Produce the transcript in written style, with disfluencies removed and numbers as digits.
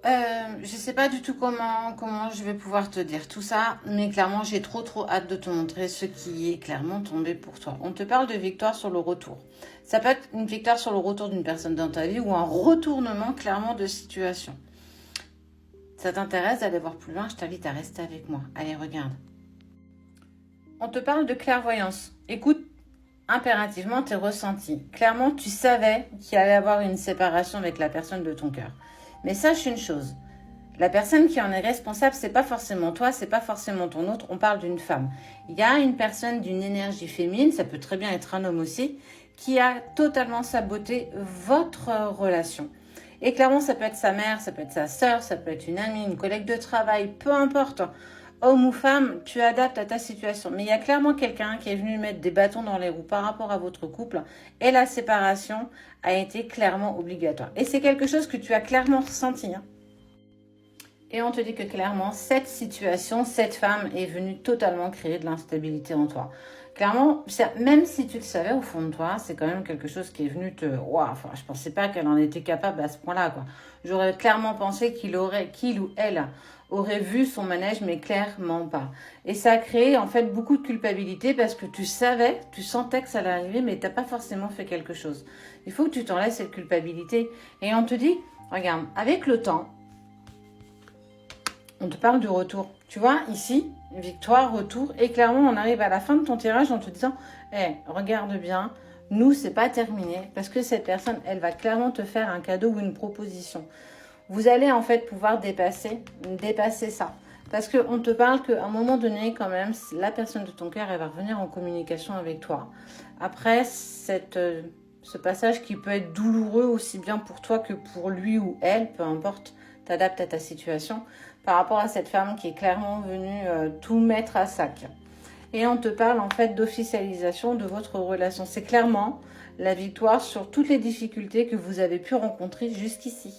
Je sais pas du tout comment je vais pouvoir te dire tout ça, mais clairement, j'ai trop hâte de te montrer ce qui est clairement tombé pour toi. On te parle de victoire sur le retour. Ça peut être une victoire sur le retour d'une personne dans ta vie ou un retournement clairement de situation. Ça t'intéresse d'aller voir plus loin? Je t'invite à rester avec moi. Allez, regarde. On te parle de clairvoyance. Écoute impérativement tes ressentis. Clairement, tu savais qu'il allait y avoir une séparation avec la personne de ton cœur. Mais sache une chose, la personne qui en est responsable, c'est pas forcément toi, c'est pas forcément ton autre, on parle d'une femme. Il y a une personne d'une énergie féminine, ça peut très bien être un homme aussi, qui a totalement saboté votre relation. Et clairement, ça peut être sa mère, ça peut être sa sœur, ça peut être une amie, une collègue de travail, peu importe. Homme ou femme, tu adaptes à ta situation. Mais il y a clairement quelqu'un qui est venu mettre des bâtons dans les roues par rapport à votre couple et la séparation a été clairement obligatoire. Et c'est quelque chose que tu as clairement ressenti. Hein. Et on te dit que clairement, cette situation, cette femme est venue totalement créer de l'instabilité en toi. Clairement, même si tu le savais au fond de toi, c'est quand même quelque chose qui est venu te... Wow, enfin, je pensais pas qu'elle en était capable à ce point-là, quoi. J'aurais clairement pensé qu'il ou elle aurait vu son manège, mais clairement pas. Et ça a créé en fait beaucoup de culpabilité parce que tu savais, tu sentais que ça allait arriver, mais tu n'as pas forcément fait quelque chose. Il faut que tu t'enlèves cette culpabilité. Et on te dit, regarde, avec le temps, on te parle du retour. Tu vois, ici, victoire, retour. Et clairement, on arrive à la fin de ton tirage en te disant, regarde bien, nous, c'est pas terminé. Parce que cette personne, elle va clairement te faire un cadeau ou une proposition. Vous allez en fait pouvoir dépasser ça. Parce qu'on te parle qu'à un moment donné, quand même, la personne de ton cœur, elle va revenir en communication avec toi. Après, ce passage qui peut être douloureux aussi bien pour toi que pour lui ou elle, peu importe, t'adaptes à ta situation, par rapport à cette femme qui est clairement venue tout mettre à sac. Et on te parle en fait d'officialisation de votre relation. C'est clairement la victoire sur toutes les difficultés que vous avez pu rencontrer jusqu'ici.